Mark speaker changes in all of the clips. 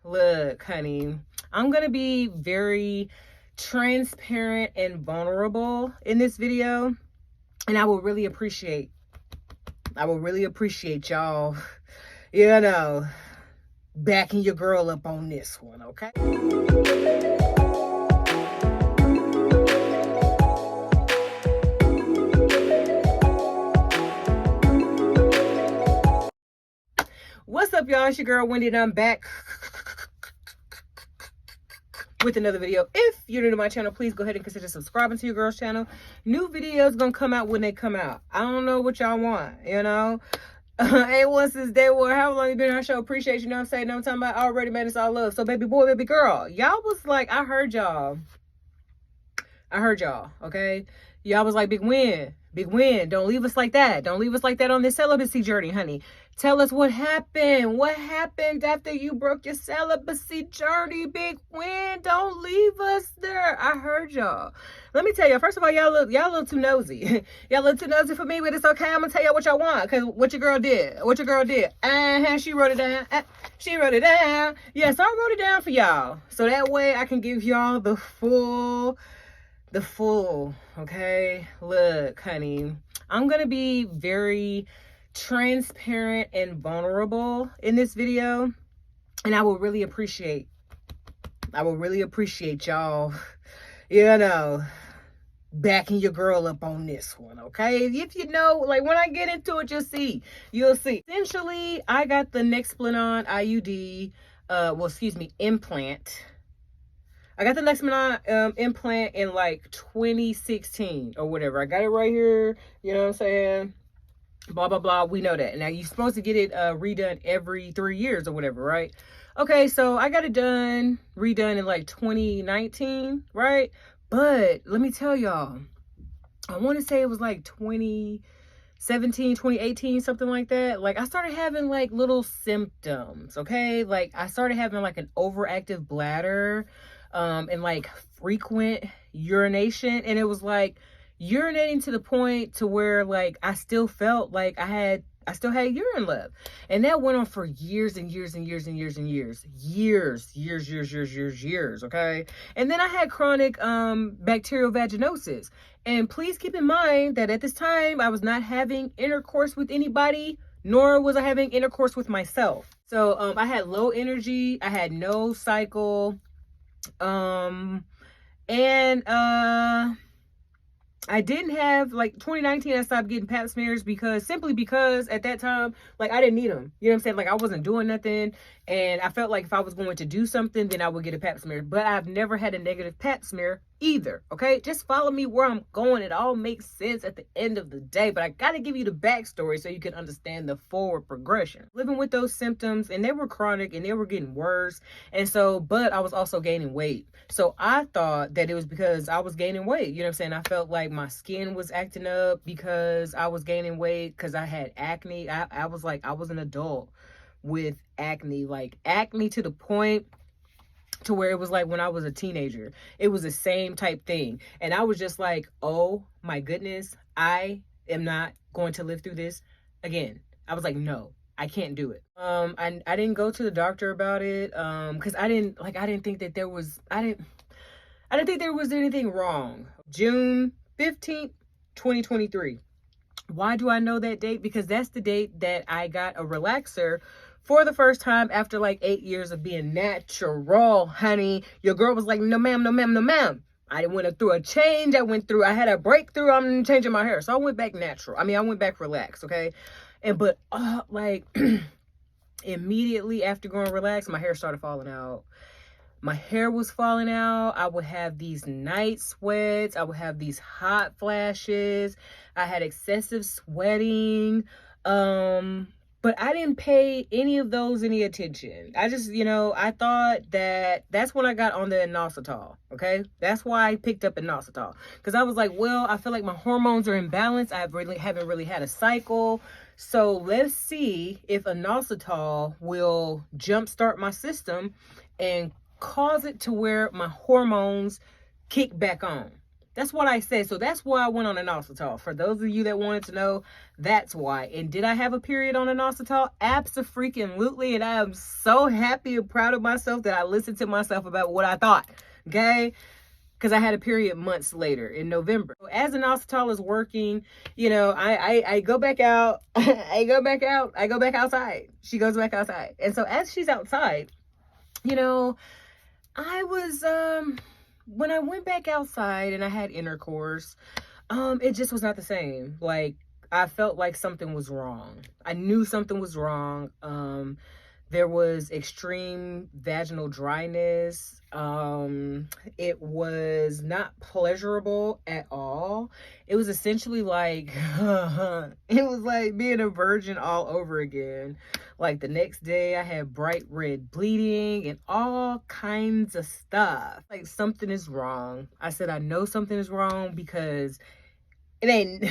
Speaker 1: look, honey, I'm gonna be very transparent and vulnerable in this video, and I will really appreciate y'all, backing your girl up on this one, okay? What's up, y'all? It's your girl Wendy, and I'm back with another video. If you're new to my channel, please go ahead and consider subscribing to your girl's channel. New videos gonna come out when they come out. I don't know what y'all want, ain't one since day one. How long you been on our show? Appreciate you, know what I'm saying? Know what I'm talking about? Already, man, it's all love. So baby boy, baby girl, y'all was like, I heard y'all, okay? Y'all was like, big win, don't leave us like that. Don't leave us like that on this celibacy journey, honey. Tell us what happened. What happened after you broke your celibacy journey? Big win. Don't leave us there. I heard y'all. Let me tell you, first of all, y'all a little too nosy. Y'all a little too nosy for me, but it's okay. I'm gonna tell y'all what y'all want, because what your girl did. She wrote it down. She wrote it down. Yeah, so I wrote it down for y'all, so that way I can give y'all the full, okay? Look, honey, I'm gonna be very transparent and vulnerable in this video, and I will really appreciate y'all, backing your girl up on this one, okay? If you know, like, when I get into it, you'll see. Essentially, I got the Nexplanon IUD, implant. I got the Nexplanon implant in like 2016 or whatever. I got it right here, you know what I'm saying? Blah, blah, blah. We know that. Now, you're supposed to get it redone every 3 years or whatever, right? Okay, so I got it redone in like 2019, right? But let me tell y'all, I want to say it was like 2017, 2018, something like that. Like, I started having like little symptoms, okay? Like, I started having like an overactive bladder, and like frequent urination, and it was like urinating to the point to where like I still felt like I still had urine left, and that went on for years and years and years and years and years, okay? And then I had chronic bacterial vaginosis, and please keep in mind that at this time I was not having intercourse with anybody, nor was I having intercourse with myself. So I had low energy, I had no cycle, and I didn't have, like, 2019, I stopped getting pap smears simply because at that time, like, I didn't need them. You know what I'm saying? Like, I wasn't doing nothing, and I felt like if I was going to do something, then I would get a pap smear. But I've never had a negative pap smear either, okay? Just follow me where I'm going. It all makes sense at the end of the day, but I gotta give you the backstory so you can understand the forward progression. Living with those symptoms, and they were chronic, and they were getting worse, and so, but I was also gaining weight. So I thought that it was because I was gaining weight, you know what I'm saying? I felt like my skin was acting up because I was gaining weight, because I had acne. I was like, I was an adult with acne, like acne to the point to where it was like when I was a teenager, it was the same type thing. And I was just like, oh my goodness, I am not going to live through this again. I was like, no, I can't do it. I didn't go to the doctor about it, because I didn't think that there was, I didn't think there was anything wrong. June 15th, 2023. Why do I know that date? Because that's the date that I got a relaxer for the first time after like 8 years of being natural, honey. Your girl was like, no ma'am, no ma'am, no ma'am. I went through a change. I had a breakthrough. I'm changing my hair. So I went back natural. I went back relaxed, okay? But like immediately after going relaxed, my hair started falling out. My hair was falling out. I would have these night sweats. I would have these hot flashes. I had excessive sweating. But I didn't pay any of those any attention. I just, I thought that's when I got on the inositol, okay? That's why I picked up inositol. Because I was like, well, I feel like my hormones are in balance. I haven't really had a cycle. So let's see if inositol will jumpstart my system and cause it to where my hormones kick back on. That's what I said. So that's why I went on inositol. For those of you that wanted to know, that's why. And did I have a period on inositol? Abso-freaking-lutely. And I am so happy and proud of myself that I listened to myself about what I thought. Okay? Because I had a period months later in November. So as inositol is working, you know, I go back out. I go back outside. She goes back outside. And so as she's outside, you know, I was when I went back outside and I had intercourse, it just was not the same. Like, I felt like something was wrong. I knew something was wrong. There was extreme vaginal dryness. It was not pleasurable at all. It was essentially like, it was like being a virgin all over again. Like the next day I had bright red bleeding and all kinds of stuff. Like something is wrong. I said, I know something is wrong because it ain't...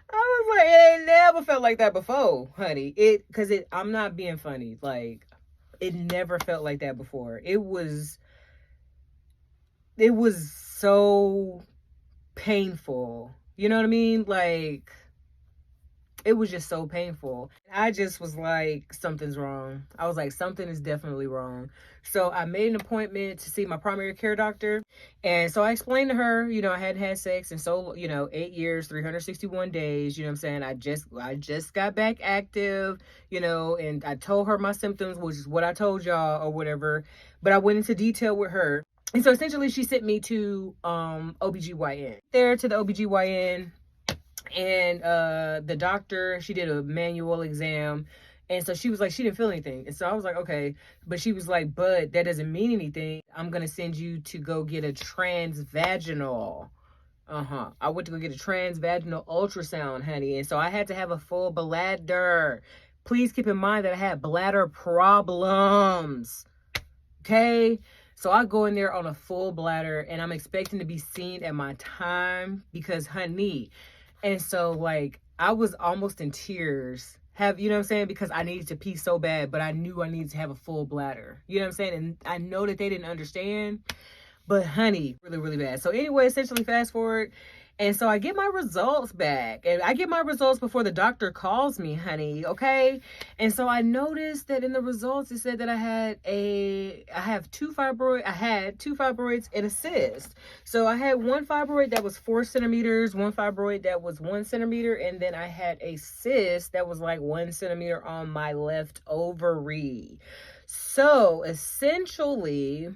Speaker 1: I was like, it ain't never felt like that before, honey. I'm not being funny. Like, it never felt like that before. It was so painful. You know what I mean? Like, it was just so painful. I just was like, something's wrong. I was like, something is definitely wrong. So I made an appointment to see my primary care doctor. And so I explained to her, you know, I hadn't had sex in so, you know, 8 years, 361 days, you know what I'm saying? I just got back active, you know, and I told her my symptoms, which is what I told y'all or whatever. But I went into detail with her. And so essentially she sent me to OBGYN. There to the OBGYN. And the doctor, she did a manual exam, and so she was like, she didn't feel anything. And so I was like, okay. But she was like, but that doesn't mean anything. I'm gonna send you to go get a transvaginal. I went to go get a transvaginal ultrasound, honey. And so I had to have a full bladder. Please keep in mind that I had bladder problems. Okay. So I go in there on a full bladder, and I'm expecting to be seen at my time because, honey. And so, like, I was almost in tears. You know what I'm saying? Because I needed to pee so bad, but I knew I needed to have a full bladder. You know what I'm saying? And I know that they didn't understand. But, honey, really, really bad. So, anyway, essentially, fast forward. And so I get my results back. And I get my results before the doctor calls me, honey, okay? And so I noticed that in the results, it said that I had two fibroids and a cyst. So I had one fibroid that was 4 centimeters, one fibroid that was 1 centimeter, and then I had a cyst that was like 1 centimeter on my left ovary. So essentially,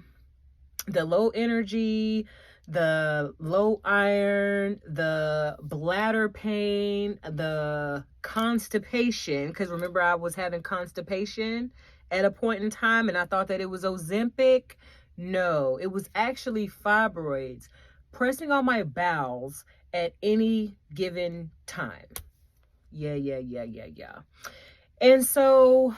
Speaker 1: the low energy, the low iron, the bladder pain, the constipation, because remember I was having constipation at a point in time and I thought that it was Ozempic. No, it was actually fibroids pressing on my bowels at any given time. Yeah. And so,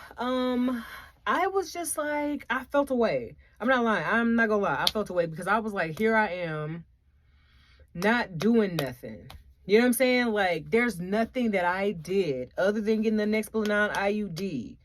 Speaker 1: I was just like, I felt away. I'm not lying. I'm not gonna lie. I felt away because I was like, here I am, not doing nothing. You know what I'm saying? Like, there's nothing that I did other than getting the Nexplanon IUD.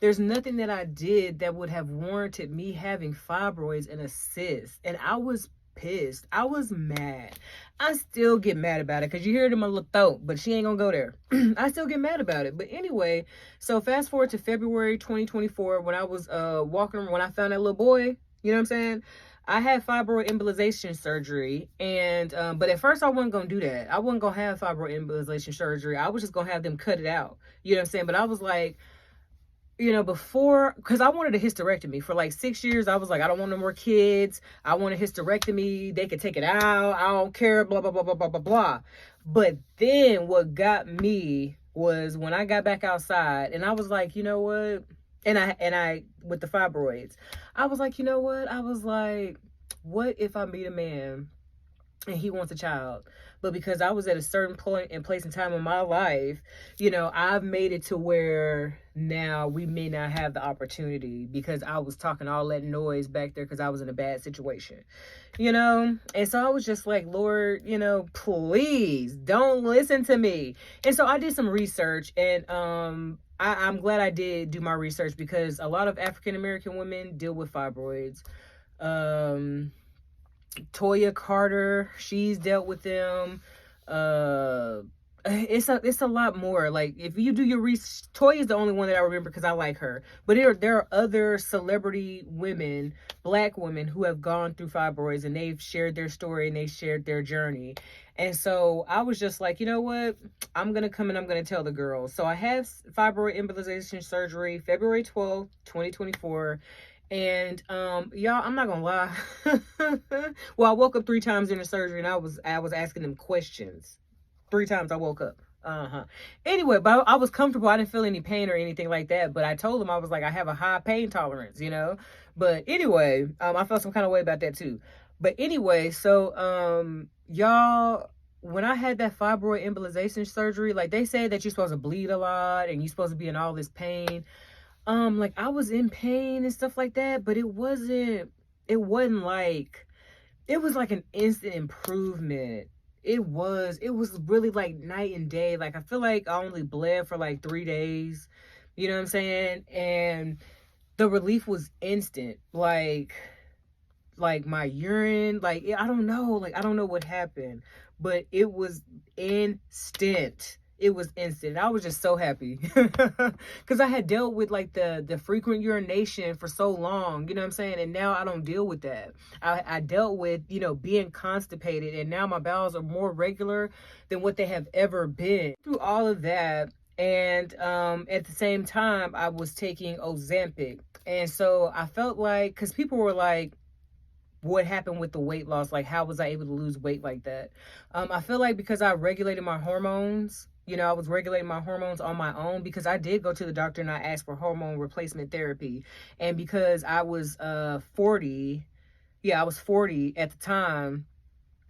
Speaker 1: There's nothing that I did that would have warranted me having fibroids and a cyst. And I was pissed. I was mad. I still get mad about it because you hear it in my little throat, but she ain't gonna go there. I still get mad about it. But anyway, so fast forward to February 2024 when I was when I found that little boy, you know what I'm saying? I had fibroid embolization surgery, and but at first I wasn't gonna do that. I wasn't gonna have fibroid embolization surgery. I was just gonna have them cut it out. You know what I'm saying? But I was like, you know, before, because I wanted a hysterectomy for like 6 years. I was like, I don't want no more kids. I want a hysterectomy. They could take it out. I don't care, blah, blah, blah, blah, blah, blah, blah. But then what got me was when I got back outside and I was like, you know what? And I, with the fibroids, I was like, you know what? I was like, what if I meet a man and he wants a child? But because I was at a certain point and place and time in my life, you know, I've made it to where now we may not have the opportunity because I was talking all that noise back there because I was in a bad situation, you know? And so I was just like, Lord, you know, please don't listen to me. And so I did some research, and I'm glad I did do my research because a lot of African-American women deal with fibroids. Toya Carter, she's dealt with them. Uh, it's a lot more. Like, if you do your research, Toya is the only one that I remember because I like her. But there are other celebrity women, black women, who have gone through fibroids, and they've shared their story and they shared their journey. And so I was just like, you know what? I'm gonna come and I'm gonna tell the girls. So I had fibroid embolization surgery February 12th, 2024. And y'all, I'm not gonna lie. Well, I woke up 3 times in the surgery, and I was asking them questions. 3 times I woke up. Anyway, but I was comfortable. I didn't feel any pain or anything like that. But I told them, I was like, I have a high pain tolerance, you know. But anyway, I felt some kind of way about that too. But anyway, so y'all, when I had that fibroid embolization surgery, like, they say that you're supposed to bleed a lot and you're supposed to be in all this pain. Like, I was in pain and stuff like that, but it wasn't like, it was like an instant improvement. It was really like night and day. Like, I feel like I only bled for like 3 days, you know what I'm saying? And the relief was instant. Like my urine, like, I don't know what happened, but it was instant. It was instant. I was just so happy because I had dealt with like the frequent urination for so long, you know what I'm saying? And now I don't deal with that. I dealt with, you know, being constipated, and now my bowels are more regular than what they have ever been. Through all of that, and at the same time, I was taking Ozempic. And so I felt like, because people were like, what happened with the weight loss? Like, how was I able to lose weight like that? I feel like because I regulated my hormones, you know, I was regulating my hormones on my own, because I did go to the doctor and I asked for hormone replacement therapy. And because I was 40, I was 40 at the time,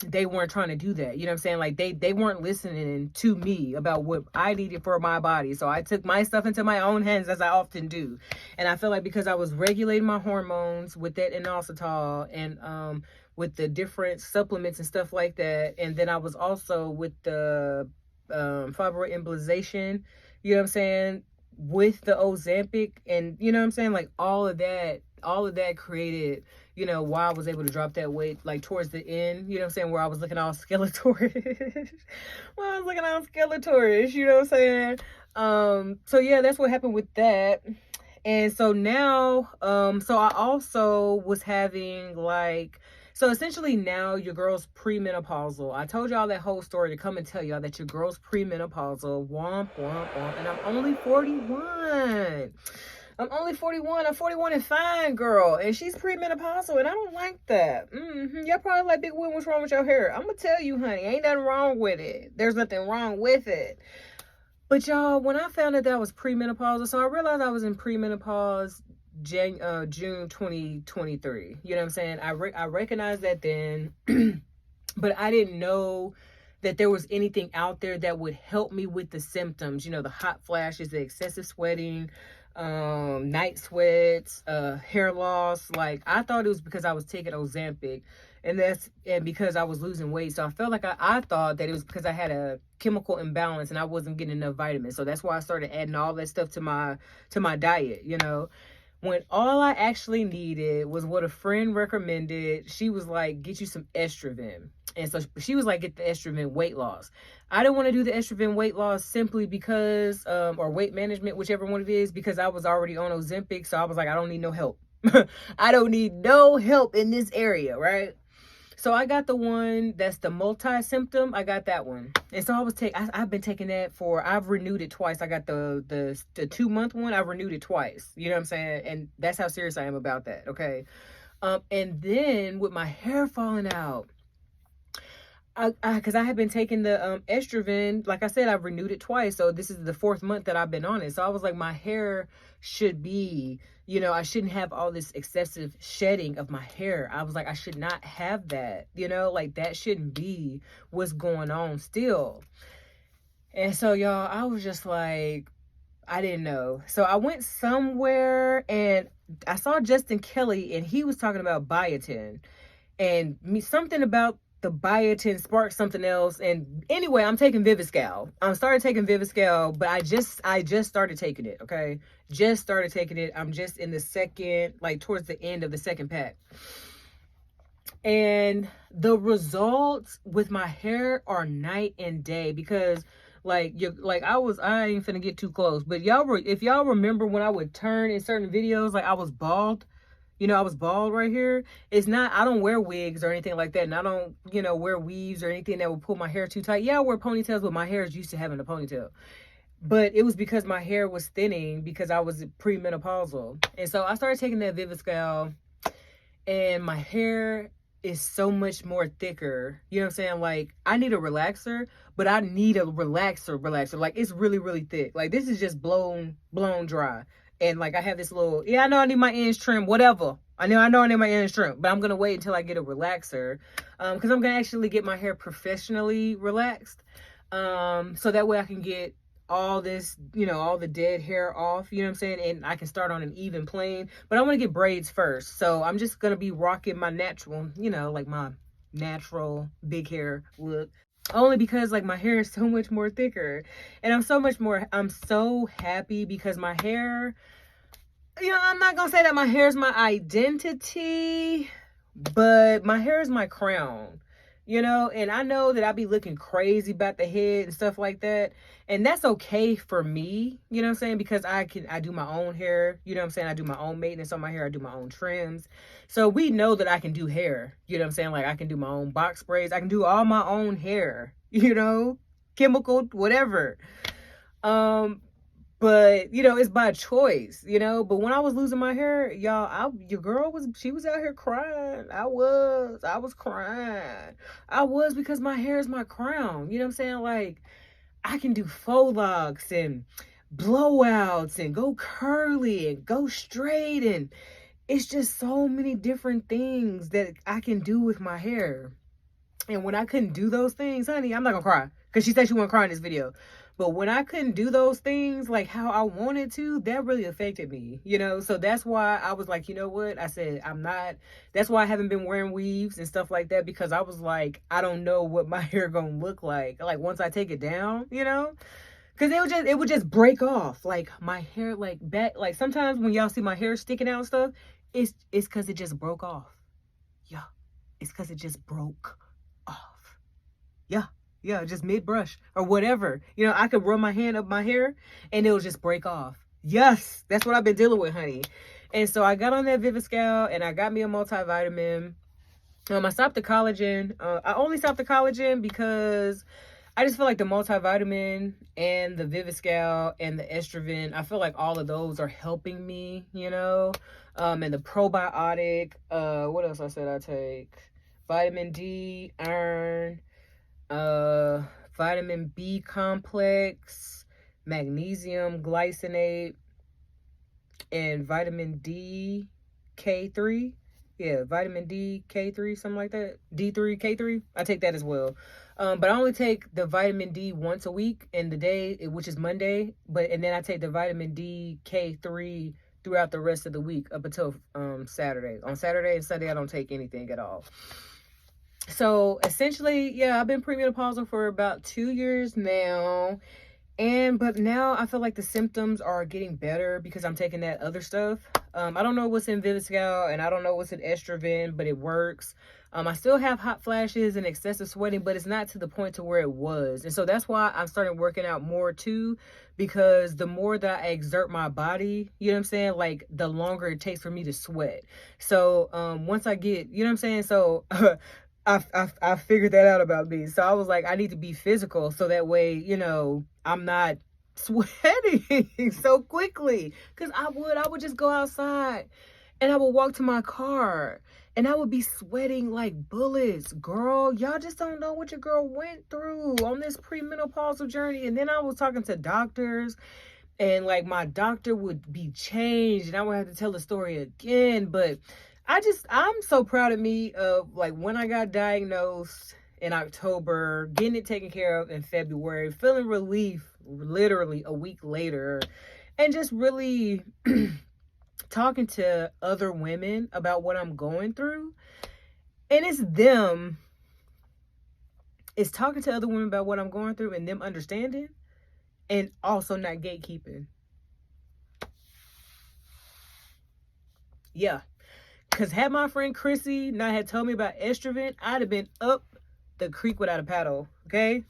Speaker 1: they weren't trying to do that. You know what I'm saying? Like, they weren't listening to me about what I needed for my body. So I took my stuff into my own hands, as I often do. And I feel like because I was regulating my hormones with that inositol, and with the different supplements and stuff like that, and then I was also with the fibroid embolization, you know what I'm saying, with the Ozempic, and you know what I'm saying, like, all of that created, you know, why I was able to drop that weight, like, towards the end, you know what I'm saying, where I was looking all skeletorish. Well, I was looking all skeletorish, you know what I'm saying? So yeah, that's what happened with that. And so now, so I also was having, like, so essentially now your girl's premenopausal. I told y'all that whole story to come and tell y'all that your girl's premenopausal. Womp, womp, womp. And I'm only 41. I'm 41 and fine, girl. And she's premenopausal, and I don't like that. Y'all probably like, Big Win, what's wrong with your hair? I'm going to tell you, honey, ain't nothing wrong with it. There's nothing wrong with it. But y'all, when I found out that I was premenopausal, so I realized I was in premenopause June 2023. You know what I'm saying? I recognized that then, but I didn't know that there was anything out there that would help me with the symptoms. You know, the hot flashes, the excessive sweating, night sweats, hair loss. Like, I thought it was because I was taking Ozempic, and because I was losing weight. So I felt like I thought that it was because I had a chemical imbalance and I wasn't getting enough vitamins. So that's why I started adding all that stuff to my diet, you know. When all I actually needed was what a friend recommended. She was like, get you some estrogen. And so she was like, get the estrogen weight loss. I didn't want to do the estrogen weight loss simply because, or weight management, whichever one it is, because I was already on Ozempic. So I was like, I don't need no help. I don't need no help in this area, right? So I got the one that's the multi-symptom. I got that one. And so I've been taking that I've renewed it twice. I got the 2-month one. I renewed it twice. You know what I'm saying? And that's how serious I am about that. Okay. And then with my hair falling out, because I have been taking the estrogen, like I said, I've renewed it twice. So this is the 4th month that I've been on it. So I was like, my hair should be, you know, I shouldn't have all this excessive shedding of my hair. I was like, I should not have that, you know, like, that shouldn't be what's going on still. And so, y'all, I was just like, I didn't know. So I went somewhere and I saw Justin Kelly, and he was talking about biotin, and something about the biotin sparked something else. And anyway, I'm taking Viviscal. I started taking Viviscal, but I just started taking it. Okay. Just started taking it. I'm just in the second, like, towards the end of the second pack. And the results with my hair are night and day, because like I ain't finna get too close, but if y'all remember when I would turn in certain videos, like I was bald. I was bald right here. It's not, I don't wear wigs or anything like that. And I don't, wear weaves or anything that would pull my hair too tight. Yeah, I wear ponytails, but my hair is used to having a ponytail. But it was because my hair was thinning because I was premenopausal. And so I started taking that Viviscal, and my hair is so much more thicker. You know what I'm saying? Like, I need a relaxer, but I need a relaxer. Like, it's really, really thick. Like, this is just blown dry. And like, I have this little, yeah, I know I need my ends trimmed, whatever. I know I need my ends trimmed, but I'm gonna wait until I get a relaxer, because I'm gonna actually get my hair professionally relaxed, so that way I can get all this, all the dead hair off, you know what I'm saying? And I can start on an even plane. But I want to get braids first. So I'm just going to be rocking my natural, like my natural big hair look. Only because like my hair is so much more thicker. And I'm so happy because my hair, I'm not going to say that my hair is my identity, but my hair is my crown. And I know that I be looking crazy about the head and stuff like that. And that's okay for me, you know what I'm saying? Because I do my own hair, you know what I'm saying? I do my own maintenance on my hair. I do my own trims. So we know that I can do hair, you know what I'm saying? Like, I can do my own box braids. I can do all my own hair, chemical, whatever. But it's by choice, but when I was losing my hair, y'all, your girl she was out here crying. I was crying. I was, because my hair is my crown, you know what I'm saying? Like, I can do faux locks and blowouts and go curly and go straight, and it's just so many different things that I can do with my hair. And when I couldn't do those things, honey, I'm not gonna cry, because she said she wouldn't cry in this video. But when I couldn't do those things like how I wanted to, that really affected me, So that's why I was like, you know what? I said, that's why I haven't been wearing weaves and stuff like that, because I was like, I don't know what my hair gonna look like once I take it down, Because it would just break off. Like, my hair, like, back, like, sometimes when y'all see my hair sticking out and stuff, it's because it just broke off. Yeah, it's because it just broke off. Yeah, just mid brush or whatever. I could run my hand up my hair and it'll just break off. Yes, that's what I've been dealing with, honey. And so I got on that Viviscal and I got me a multivitamin. I stopped the collagen. I only stopped the collagen because I just feel like the multivitamin and the Viviscal and the Estroven, I feel like all of those are helping me, and the probiotic. What else I said I take? Vitamin D, iron, vitamin B complex, magnesium glycinate, and vitamin D K3. Yeah, vitamin D K3, something like that. D3 K3. I take that as well. But I only take the vitamin D once a week in the day, which is Monday. And then I take the vitamin D K3 throughout the rest of the week up until Saturday. On Saturday and Sunday, I don't take anything at all. So essentially, yeah, I've been premenopausal for about 2 years now. But now I feel like the symptoms are getting better because I'm taking that other stuff. I don't know what's in Viviscal and I don't know what's in Estroven, but it works. I still have hot flashes and excessive sweating, but it's not to the point to where it was. And so that's why I'm starting working out more too, because the more that I exert my body, you know what I'm saying? Like, the longer it takes for me to sweat. So once I get, you know what I'm saying? So I figured that out about me. So I was like, I need to be physical so that way, I'm not sweating so quickly. Because I would just go outside and I would walk to my car and I would be sweating like bullets. Girl, y'all just don't know what your girl went through on this premenopausal journey. And then I was talking to doctors, and like, my doctor would be changed and I would have to tell the story again. But I'm so proud of me of like when I got diagnosed in October, getting it taken care of in February, feeling relief literally a week later, and just really talking to other women about what I'm going through. And it's talking to other women about what I'm going through and them understanding, and also not gatekeeping. Yeah. Because had my friend Chrissy not had told me about estrogen, I'd have been up the creek without a paddle. Okay?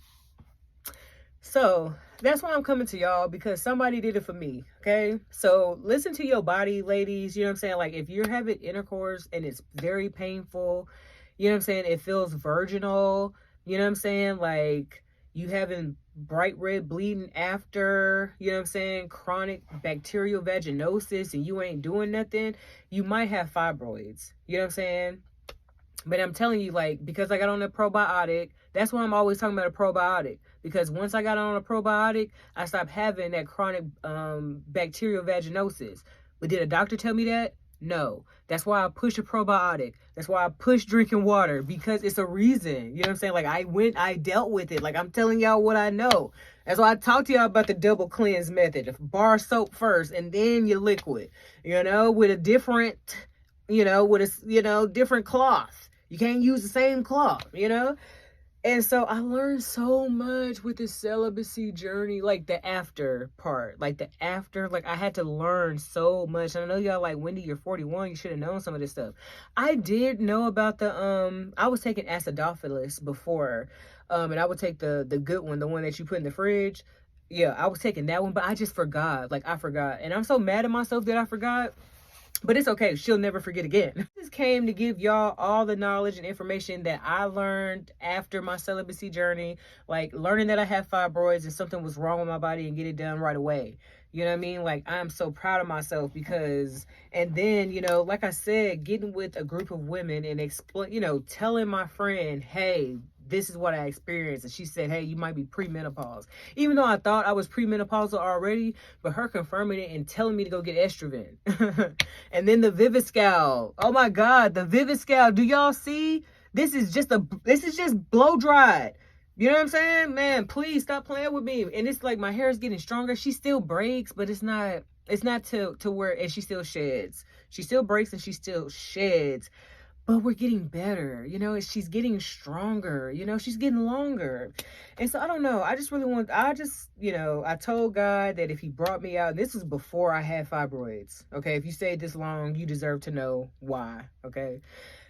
Speaker 1: So that's why I'm coming to y'all, because somebody did it for me. Okay? So listen to your body, ladies. You know what I'm saying? Like, if you're having intercourse and it's very painful, you know what I'm saying? It feels virginal. You know what I'm saying? Like, you having bright red bleeding after, you know what I'm saying, chronic bacterial vaginosis, and you ain't doing nothing, you might have fibroids. You know what I'm saying? But I'm telling you, like, because I got on a probiotic, that's why I'm always talking about a probiotic. Because once I got on a probiotic, I stopped having that chronic bacterial vaginosis. But did a doctor tell me that? No. That's why I push a probiotic. That's why I push drinking water, because it's a reason. You know what I'm saying? Like, I dealt with it. Like, I'm telling y'all what I know. That's why I talked to y'all about the double cleanse method. Bar soap first and then your liquid, you know, with a different, different cloth. You can't use the same cloth, you know? And so I learned so much with this celibacy journey, like the after part, like the after, like I had to learn so much. And I know y'all like, Wendy, you're 41, you should have known some of this stuff. I did know about I was taking acidophilus before, and I would take the good one, the one that you put in the fridge. Yeah, I was taking that one, but I just forgot. Like, I forgot. And I'm so mad at myself that I forgot. But it's okay. She'll never forget again. I just came to give y'all all the knowledge and information that I learned after my celibacy journey. Like, learning that I have fibroids and something was wrong with my body, and get it done right away. You know what I mean? Like, I'm so proud of myself because, and then, like I said, getting with a group of women and telling my friend, hey, this is what I experienced. And she said, hey, you might be premenopause. Even though I thought I was premenopausal already, but her confirming it and telling me to go get estrogen. And then the Viviscal. Oh my God, the Viviscal. Do y'all see? This is just blow dried. You know what I'm saying? Man, please stop playing with me. And it's like my hair is getting stronger. She still breaks, but it's not to where, and she still sheds. She still breaks and she still sheds. But we're getting better, she's getting stronger, she's getting longer. And so I don't know. I told God that if he brought me out, and this was before I had fibroids. Okay. If you stayed this long, you deserve to know why. Okay.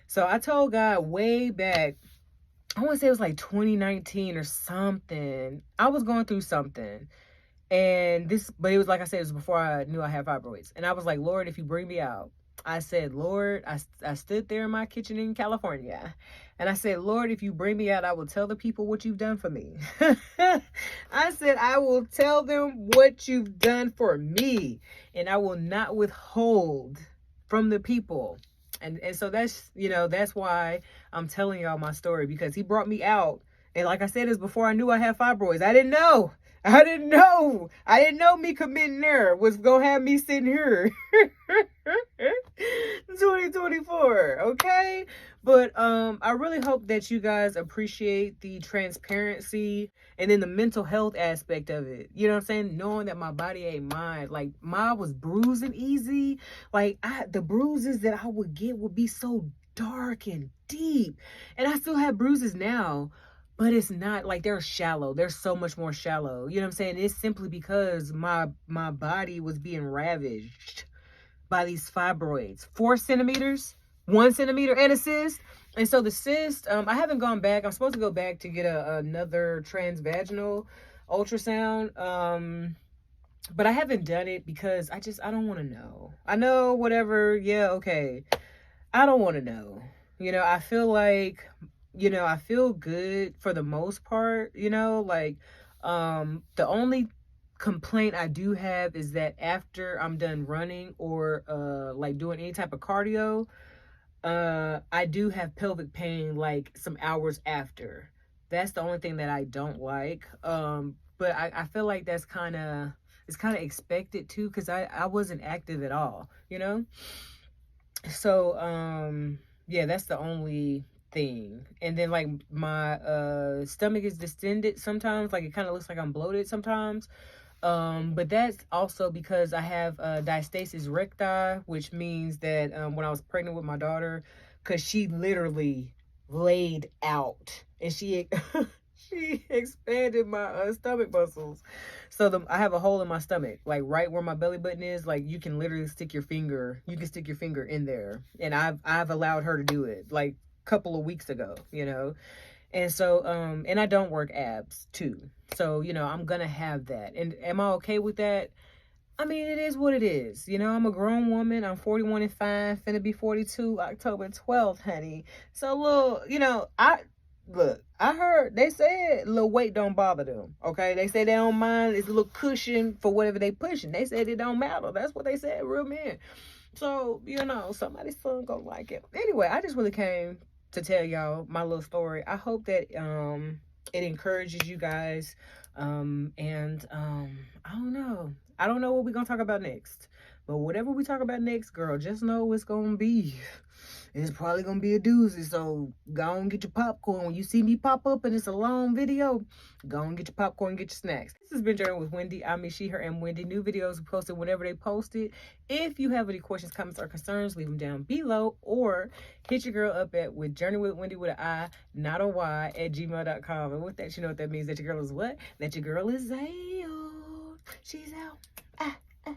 Speaker 1: So I told God way back, I want to say it was like 2019 or something. I was going through something. But it was, like I said, it was before I knew I had fibroids. And I was like, Lord, if you bring me out, I said, Lord, I stood there in my kitchen in California, and I said, Lord, if you bring me out, I will tell the people what you've done for me. I said, I will tell them what you've done for me, and I will not withhold from the people. And so that's why I'm telling y'all my story, because he brought me out. And like I said, it's before I knew I had fibroids. I didn't know. I didn't know me committing there was going to have me sitting here. 2024, okay? But I really hope that you guys appreciate the transparency and then the mental health aspect of it. You know what I'm saying? Knowing that my body ain't mine. Like, mine was bruising easy. Like, the bruises that I would get would be so dark and deep. And I still have bruises now. But it's not like they're shallow. They're so much more shallow. You know what I'm saying? It's simply because my body was being ravaged by these fibroids. 4 centimeters, 1 centimeter, and a cyst. And so the cyst, I haven't gone back. I'm supposed to go back to get another transvaginal ultrasound. But I haven't done it because I don't want to know. I know, whatever. Yeah, okay. I don't want to know. I feel like, I feel good for the most part, like, the only complaint I do have is that after I'm done running or, like doing any type of cardio, I do have pelvic pain, like some hours after. That's the only thing that I don't like. But I feel like it's kind of expected too, because I wasn't active at all, So, yeah, that's the only thing. And then, like, my stomach is distended sometimes. Like, it kind of looks like I'm bloated sometimes. But that's also because I have diastasis recti, which means that when I was pregnant with my daughter, because she literally laid out, and she She expanded my stomach muscles. So I have a hole in my stomach, like right where my belly button is. Like you can literally stick your finger. You can stick your finger in there, and I've allowed her to do it like a couple of weeks ago, you know. And so and I don't work abs too. So, you know, I'm gonna have that. And am I okay with that? I mean, it is what it is. You know, I'm a grown woman. I'm 41 and 5, finna be 42 October 12th, honey. So, little, you know, I heard they said little weight don't bother them. Okay, they say they don't mind. It's a little cushion for whatever they pushing. They said it don't matter. That's what they said, real men. So, you know, somebody's son gonna like it. Anyway, I just really came to tell y'all my little story. I hope that it encourages you guys. I don't know. I don't know what we're gonna talk about next. But whatever we talk about next, girl, just know it's gonna be. It's probably gonna be a doozy. So go and get your popcorn. When you see me pop up and it's a long video, go and get your popcorn, get your snacks. This has been Journey with Wendy. I mean, she, her, and Wendy. New videos are posted whenever they post it. If you have any questions, comments, or concerns, leave them down below or hit your girl up at with Journey with Wendy with an I, not a Y, at gmail.com. And with that, you know what that means. That your girl is what? That your girl is Zayo. She's out. Ah, ah.